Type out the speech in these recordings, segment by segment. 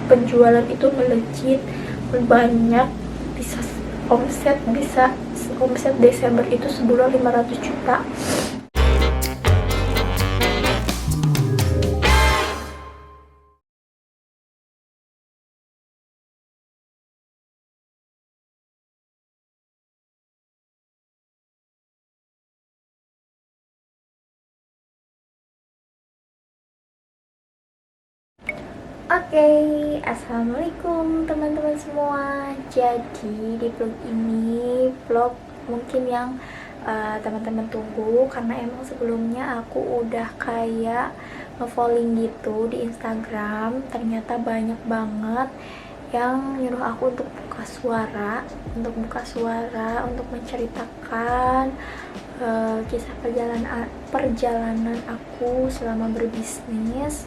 penjualan itu melejit banyak, bisa omset Desember itu sebulan 500 juta. Oke, assalamualaikum teman-teman semua. Jadi di vlog ini, vlog mungkin yang teman-teman tunggu, karena emang sebelumnya aku udah kayak nge-falling gitu di Instagram. Ternyata banyak banget yang nyuruh aku untuk buka suara, untuk menceritakan kisah perjalanan aku selama berbisnis.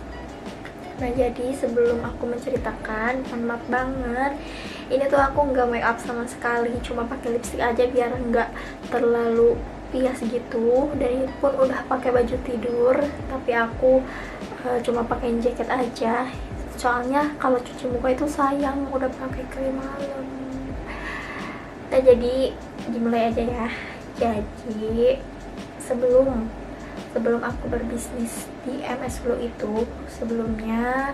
Nah, jadi sebelum aku menceritakan, mohon maaf banget, ini tuh aku nggak make up sama sekali, cuma pakai lipstick aja biar nggak terlalu pias gitu. Dan itu pun udah pakai baju tidur, tapi aku cuma pakai jaket aja, soalnya kalau cuci muka itu sayang, udah pakai krim malam. Nah, jadi dimulai aja ya. Jadi sebelum aku berbisnis di MS Glow itu, sebelumnya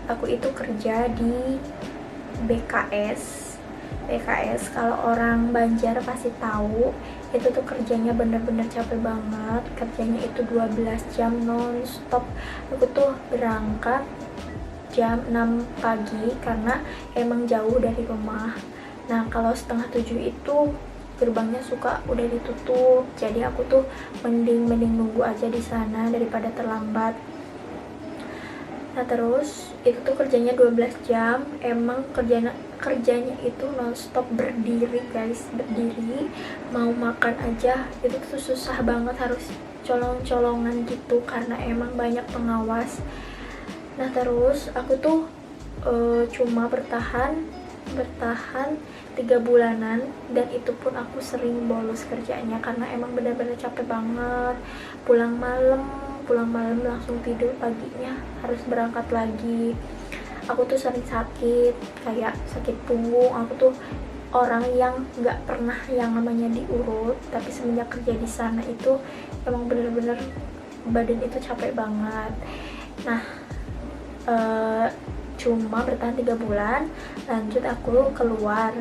aku itu kerja di BKS. Kalau orang Banjar pasti tahu, itu tuh kerjanya bener-bener capek banget. Kerjanya itu 12 jam non-stop. Aku tuh berangkat jam 6 pagi karena emang jauh dari rumah. Nah, kalau setengah 7 itu gerbangnya suka udah ditutup, jadi aku tuh mending nunggu aja di sana daripada terlambat. Nah, terus itu tuh kerjanya 12 jam, emang kerjanya itu nonstop berdiri guys, berdiri. Mau makan aja itu tuh susah banget, harus colong-colongan gitu karena emang banyak pengawas. Nah, terus aku tuh cuma bertahan 3 bulanan, dan itu pun aku sering bolos kerjanya karena emang benar-benar capek banget. Pulang malam langsung tidur, paginya harus berangkat lagi. Aku tuh sering sakit, kayak sakit punggung. Aku tuh orang yang nggak pernah yang namanya diurut, tapi semenjak kerja di sana itu emang bener-bener badan itu capek banget. Nah, cuma bertahan 3 bulan, lanjut aku keluar.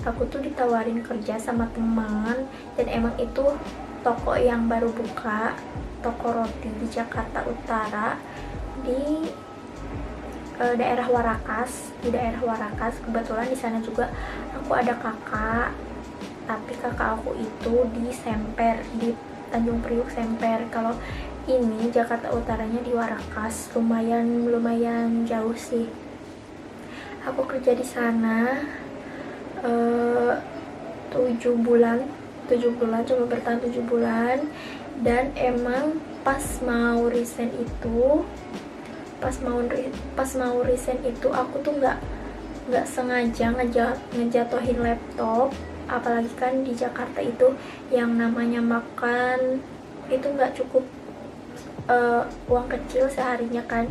Aku tuh ditawarin kerja sama teman, dan emang itu toko yang baru buka, toko roti di Jakarta Utara, di daerah Warakas. Kebetulan di sana juga aku ada kakak, tapi kakak aku itu di Semper, di Tanjung Priuk Semper. Kalau ini Jakarta Utaranya di Warakas, lumayan jauh sih. Aku kerja di sana 7 bulan, cuma bertahan 7 bulan. Dan emang pas mau resign itu aku tuh nggak sengaja ngejatohin laptop. Apalagi kan di Jakarta itu yang namanya makan itu nggak cukup uang kecil seharinya kan.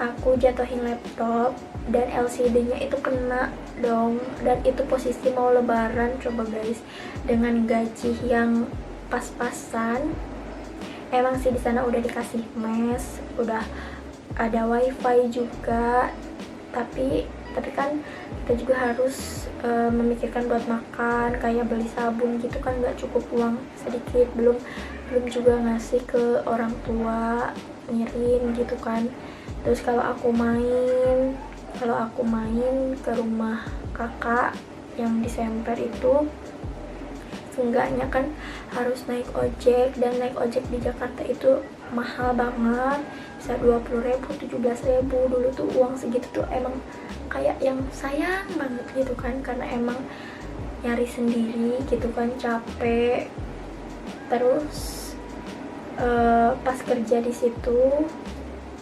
Aku jatuhin laptop dan LCD-nya itu kena dong, dan itu posisi mau lebaran. Coba guys, dengan gaji yang pas-pasan. Emang sih di sana udah dikasih mes, udah ada wifi juga, tapi kan kita juga harus memikirkan buat makan, kayak beli sabun gitu kan nggak cukup uang sedikit, belum juga ngasih ke orang tua, ngirim gitu kan. Terus kalau aku main ke rumah kakak yang di Semper itu, seenggaknya kan harus naik ojek, dan naik ojek di Jakarta itu mahal banget, bisa 20.000, 17.000. Dulu tuh uang segitu tuh emang kayak yang sayang banget gitu kan, karena emang nyari sendiri gitu kan, capek. Terus pas kerja di situ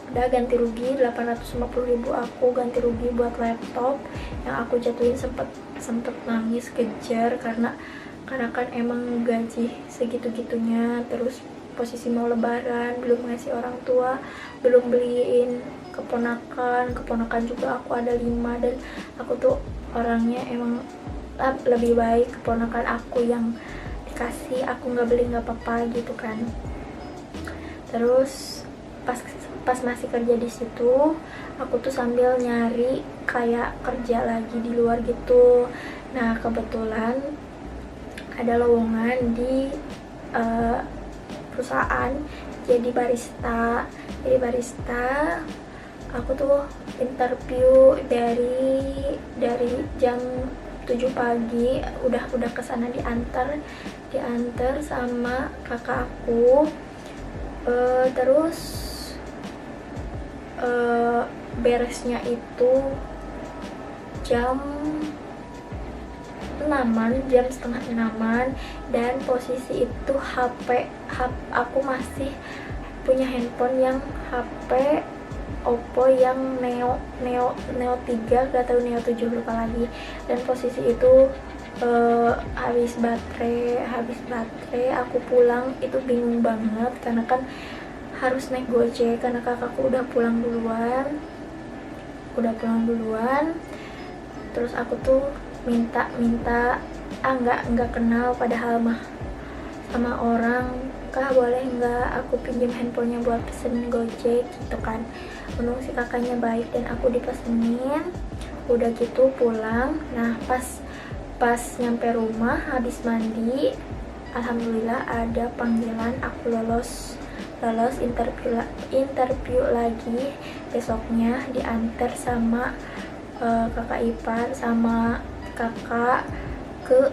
udah ganti rugi 850.000, aku ganti rugi buat laptop yang aku jatuhin. sempet nangis kejar karena kan emang gaji segitu-gitunya. Terus posisi mau lebaran, belum ngasih orang tua, belum beliin keponakan juga aku ada 5, dan aku tuh orangnya emang lebih baik keponakan aku yang dikasih, aku nggak beli nggak apa-apa gitu kan. Terus pas masih kerja di situ, aku tuh sambil nyari kayak kerja lagi di luar gitu. Nah kebetulan ada lowongan di perusahaan jadi barista. Aku tuh interview dari jam 7 pagi, udah kesana diantar sama kakak aku. Terus beresnya itu jam 6-an, jam setengah 6-an, dan posisi itu HP aku masih punya handphone yang HP Oppo yang Neo 3, gak tahu Neo 7, lupa lagi. Dan posisi itu habis baterai. Aku pulang itu bingung banget karena kan harus naik Gojek karena kakakku udah pulang duluan. Terus aku tuh minta nggak kenal padahal mah sama orang, kak boleh nggak aku pinjam handphonenya buat pesen Gojek gitu kan. Untung si kakaknya baik dan aku dipesenin. Udah gitu pulang. Nah pas nyampe rumah habis mandi, alhamdulillah ada panggilan, aku lolos interview lagi. Besoknya diantar sama kakak ipar sama kakak ke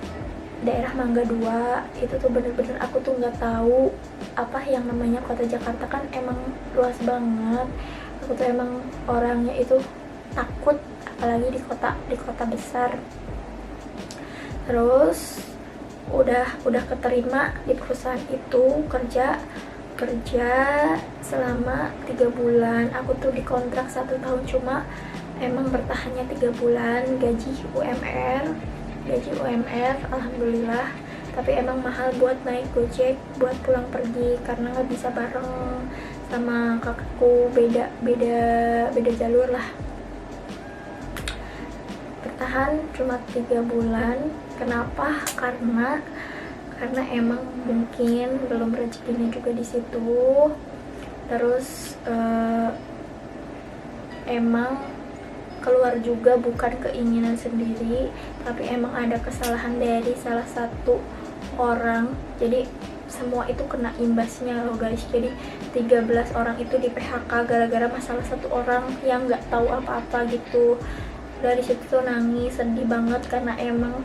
daerah Mangga 2. Itu tuh bener-bener aku tuh nggak tahu apa yang namanya kota Jakarta, kan emang luas banget. Aku tuh emang orangnya itu takut apalagi di kota besar. Terus udah keterima di perusahaan itu, kerja selama 3 bulan. Aku tuh dikontrak 1 tahun, cuma emang bertahannya 3 bulan. Gaji UMR alhamdulillah, tapi emang mahal buat naik Gojek buat pulang pergi karena nggak bisa bareng sama kakakku, beda jalur lah. Bertahan cuma 3 bulan. Kenapa? Karena emang mungkin belum rezekinya juga di situ. Terus emang keluar juga bukan keinginan sendiri, tapi emang ada kesalahan dari salah satu orang. Jadi semua itu kena imbasnya loh guys. Jadi 13 orang itu di PHK gara-gara masalah satu orang yang nggak tahu apa-apa gitu. Dari situ tuh nangis, sedih banget karena emang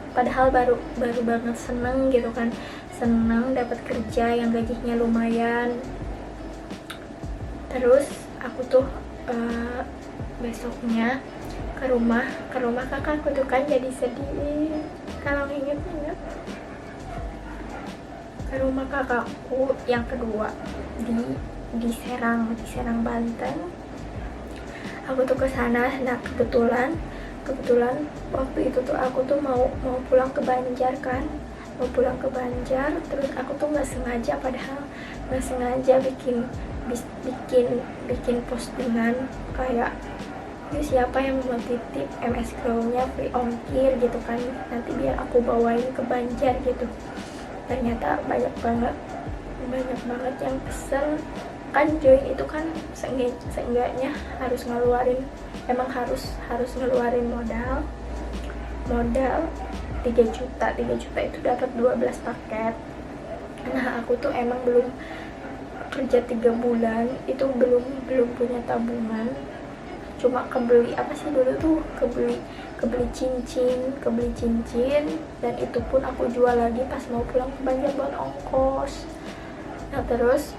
padahal baru banget seneng gitu kan, seneng dapat kerja yang gajinya lumayan. Terus aku tuh besoknya ke rumah kakakku tuh kan, jadi sedih kalau inget ke rumah kakakku yang kedua di Serang Banten. Aku tuh kesana. Nah kebetulan waktu itu tuh aku tuh mau pulang ke Banjar kan, terus aku tuh nggak sengaja bikin postingan kayak, yuk siapa yang mau titip MS Glow-nya free ongkir gitu kan, nanti biar aku bawain ke Banjar gitu. Ternyata banyak banget yang pesen kan. Join itu kan seenggaknya harus ngeluarin modal 3 juta itu dapat 12 paket. Nah aku tuh emang belum kerja 3 bulan, itu belum punya tabungan, cuma kebeli cincin, dan itu pun aku jual lagi pas mau pulang ke Banjar buat ongkos. Nah terus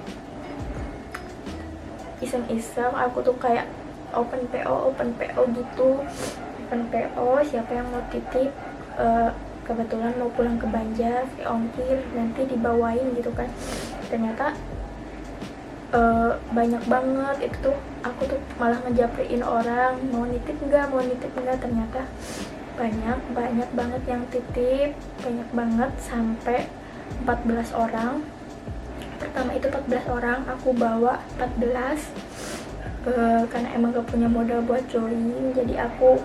iseng-iseng aku tuh kayak open PO gitu, siapa yang mau titip, kebetulan mau pulang ke Banjar free ongkir, nanti dibawain gitu kan. Ternyata banyak banget. Itu tuh aku tuh malah ngejapriin orang, mau nitip enggak, ternyata banyak banget yang titip, banyak banget, sampai 14 orang. Pertama itu 14 orang, aku bawa 14. karena emang gak punya modal buat join, jadi aku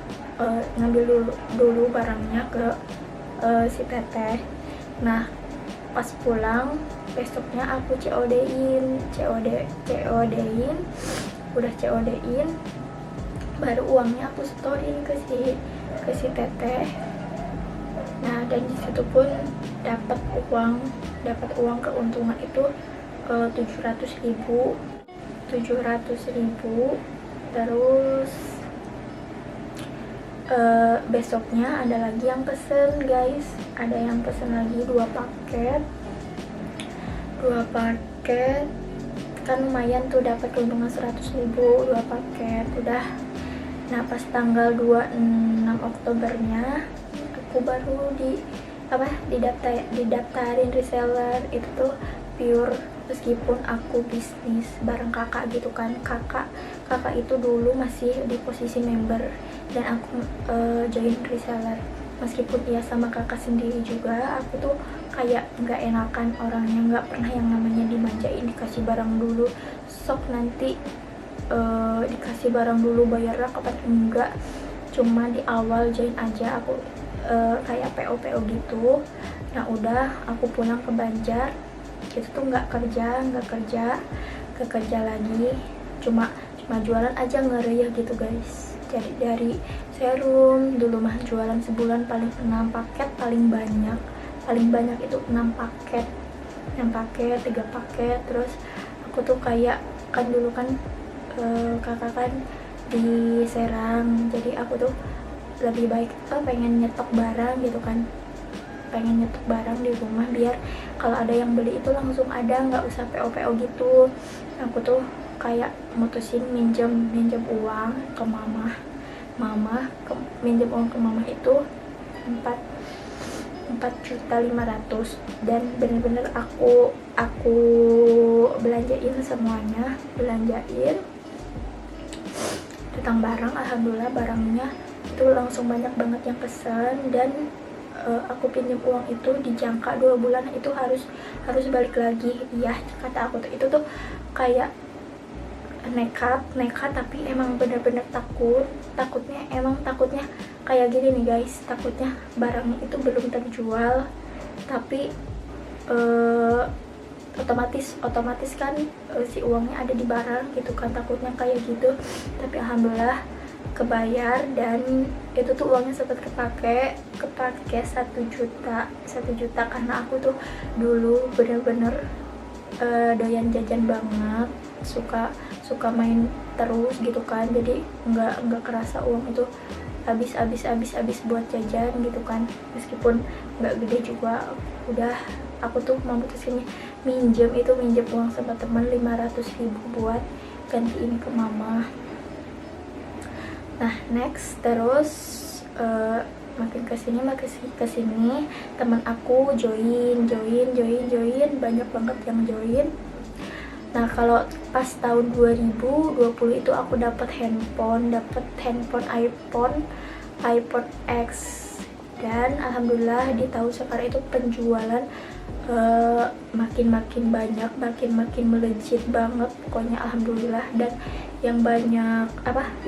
ngambil dulu barangnya ke si teteh. Nah pas pulang besoknya aku COD-in, udah COD-in, baru uangnya aku setorin ke si teteh. Nah dan disitu pun dapat uang keuntungan itu 700.000. Terus besoknya ada lagi yang pesen guys, ada yang pesen lagi 2 paket kan lumayan tuh, dapat keuntungan 100.000 2 paket udah. Nah pas tanggal 26 Oktobernya aku baru didaftarin reseller. Itu tuh pure, meskipun aku bisnis bareng kakak gitu kan, kakak itu dulu masih di posisi member dan aku join reseller. Meskipun iya sama kakak sendiri juga, aku tuh kayak nggak enakan orangnya, nggak pernah yang namanya dimanjain, dikasih barang dulu sok nanti dikasih barang dulu bayarnya kapan, enggak. Cuma di awal join aja aku kayak PO gitu. Nah udah aku pulang ke Banjar itu tuh nggak kerja lagi, cuma jualan aja ngereyeh gitu guys. Jadi dari serum dulu mah jualan sebulan paling 6 paket, paling banyak itu 6 paket 3 paket. Terus aku tuh kayak kan dulu kan kakak kan di Serang, jadi aku tuh lebih baik pengen nyetok barang gitu kan, di rumah biar kalau ada yang beli itu langsung ada, nggak usah PO gitu. Aku tuh kayak mutusin minjem uang ke mama minjem uang ke mama itu 4.500.000 dan bener-bener aku belanjain semuanya, tentang barang. Alhamdulillah barangnya itu langsung banyak banget yang pesan, dan aku pinjam uang itu dijangka 2 bulan itu harus balik lagi. Iya kata aku tuh itu tuh kayak nekat tapi emang bener-bener takutnya kayak gini nih guys, takutnya barangnya itu belum terjual tapi otomatis kan si uangnya ada di barang gitu kan, takutnya kayak gitu. Tapi alhamdulillah kebayar, dan itu tuh uangnya sempat kepake 1 juta karena aku tuh dulu bener-bener doyan jajan banget, suka main terus gitu kan, jadi nggak kerasa uang itu habis buat jajan gitu kan, meskipun nggak gede juga. Udah aku tuh memutuskan minjem uang sama teman 500.000 buat ganti ini ke mama. Nah next terus makin kesini teman aku join banyak banget yang join. Nah kalau pas tahun 2020 itu aku dapat handphone iPhone X, dan alhamdulillah di tahun sekarang itu penjualan makin banyak, makin melejit banget pokoknya alhamdulillah. Dan yang banyak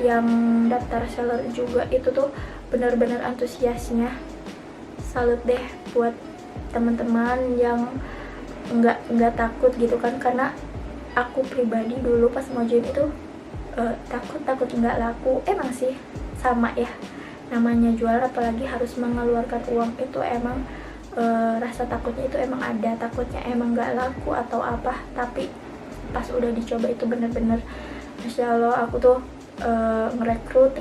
yang daftar seller juga itu tuh benar-benar antusiasnya. Salut deh buat teman-teman yang nggak takut gitu kan, karena aku pribadi dulu pas mau join itu takut nggak laku. Emang sih sama ya, namanya jual apalagi harus mengeluarkan uang itu emang rasa takutnya itu emang ada, takutnya emang nggak laku atau apa. Tapi pas udah dicoba itu bener-bener Masya Allah, aku tuh ngerekrut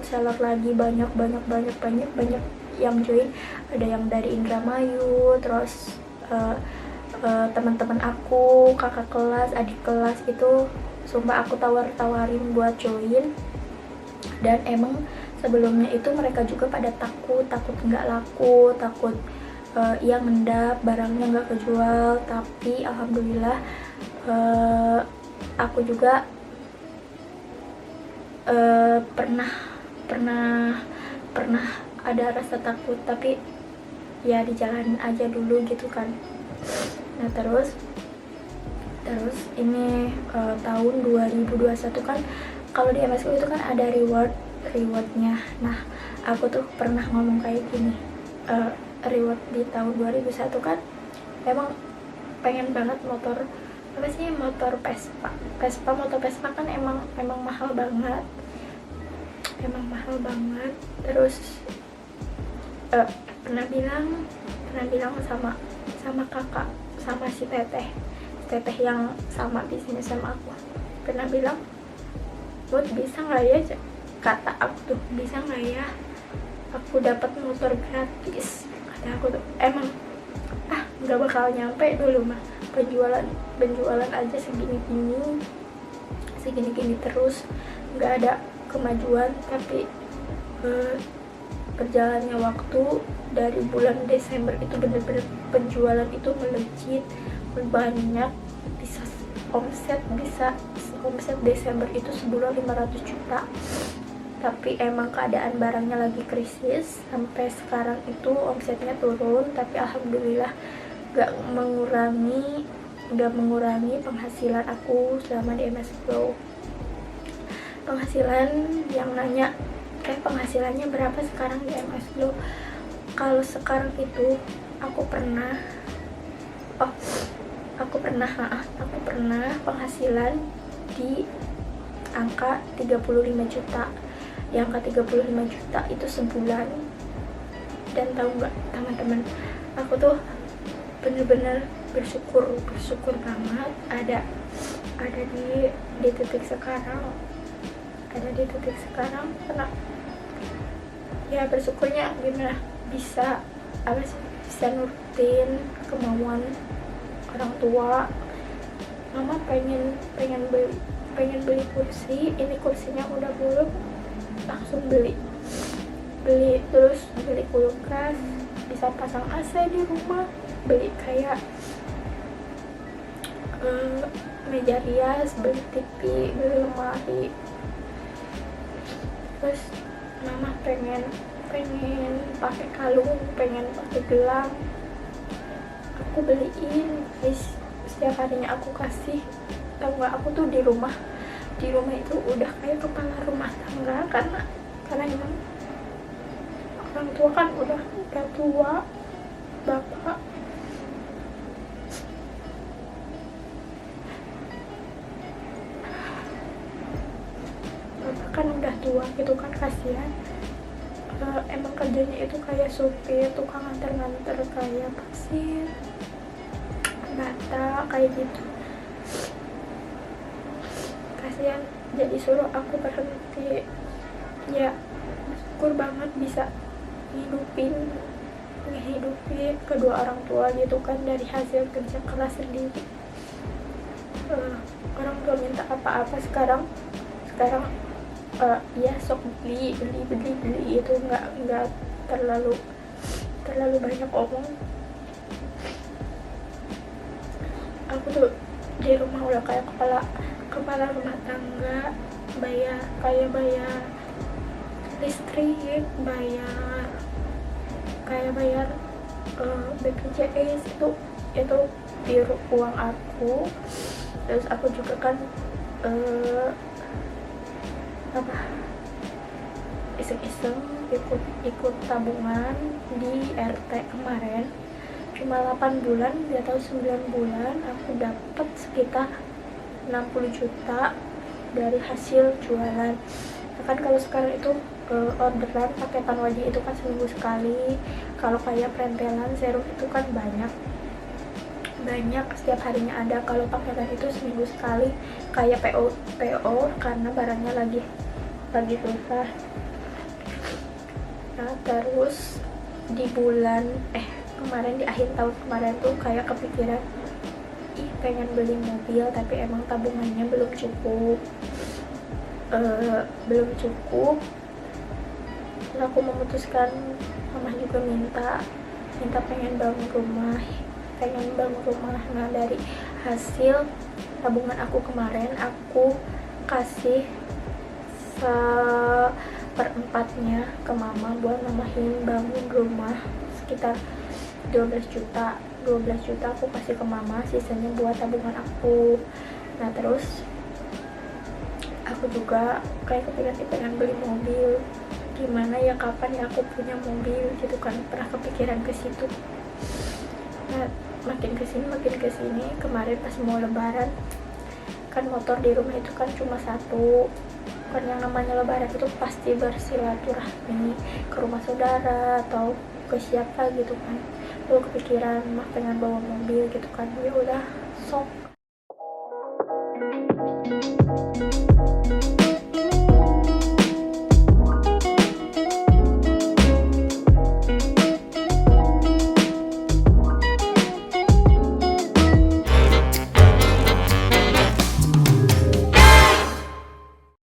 seller lagi banyak yang join. Ada yang dari Indramayu, terus teman-teman aku, kakak kelas, adik kelas itu sumpah aku tawarin buat join. Dan emang sebelumnya itu mereka juga pada takut nggak laku, takut yang ngendap barangnya nggak kejual. Tapi alhamdulillah aku juga pernah ada rasa takut, tapi ya dijalanin aja dulu gitu kan. Nah terus Terus ini tahun 2021 kan kalau di MSU itu kan ada rewardnya. Nah aku tuh pernah ngomong kayak gini, reward di tahun 2001 kan emang pengen banget motor apa sih, motor motor Vespa kan emang mahal banget, terus pernah bilang sama kakak, sama si teteh yang sama bisnis sama aku, pernah bilang, buat bisa nggak ya, kata aku tuh, bisa nggak ya aku dapat motor gratis, kata aku tuh. Emang nggak bakal nyampe dulu mah, penjualan aja segini terus, nggak ada kemajuan. Tapi berjalannya waktu dari bulan Desember itu bener-bener penjualan itu melejit, banyak, bisa omset Desember itu sebulan 500 juta. Tapi emang keadaan barangnya lagi krisis, sampai sekarang itu omsetnya turun. Tapi alhamdulillah gak mengurangi penghasilan aku selama di MS Flow. Penghasilan yang nanya penghasilannya berapa sekarang di MS Flow. Kalau sekarang itu aku pernah penghasilan di angka 35 juta. Di angka 35 juta itu sebulan. Dan tahu nggak teman-teman, aku tuh bener-bener bersyukur banget ada di titik sekarang, karena ya bersyukurnya gimana, bisa nurutin kemauan orang tua. Mama pengen beli kursi, ini kursinya udah belum, langsung beli, terus beli kulkas, bisa pasang AC di rumah, beli kayak meja rias, beli TV, beli lemari. Terus mama pengen pakai kalung, pengen pakai gelang, aku beliin guys. Setiap harinya aku kasih. Tahu nggak, aku tuh di rumah itu udah kayak kepala rumah tangga, karena emang orang tua kan udah tua, bapak kan udah tua gitu kan, kasihan. Emang kerjanya itu kayak supir, tukang nganter kayak pasir, bata, kayak gitu, kasihan. Jadi suruh aku berhenti. Ya syukur banget bisa ngehidupin kedua orang tua gitu kan, dari hasil kerja keras sendiri. Orang tua minta apa-apa sekarang ya sok beli itu nggak terlalu banyak omong. Aku tuh di rumah udah kayak kepala rumah tangga, bayar listrik, bayar BPJS, itu biru uang aku. Terus aku juga kan iseng-iseng ikut tabungan di RT kemarin, cuma 8 bulan, dia tahu 9 bulan aku dapat sekitar 60 juta dari hasil jualan. Kan kalau sekarang itu orderan paketan wajib itu kan seminggu sekali. Kalau kayak prentelan serum itu kan banyak setiap harinya ada. Kalau paketan itu seminggu sekali, kayak PO karena barangnya lagi susah. Nah terus di bulan kemarin, di akhir tahun kemarin tuh kayak kepikiran pengen beli mobil, tapi emang tabungannya belum cukup. Terus aku memutuskan, mama juga minta pengen bangun rumah. Nah dari hasil tabungan aku kemarin, aku kasih 1/4 ke mama buat namahin bangun rumah, sekitar 12 juta. 12 juta aku kasih ke mama, sisanya buat tabungan aku. Nah terus aku juga kayak kepikiran pengen beli mobil, gimana ya, kapan ya aku punya mobil gitu kan, pernah kepikiran ke situ. Nah makin kesini kemarin pas mau lebaran kan motor di rumah itu kan cuma satu, kan yang namanya lebaran itu pasti bersilaturahmi ke rumah saudara atau ke siapa gitu kan. Lalu kepikiran mah pengen bawa mobil gitu kan, ya udah sok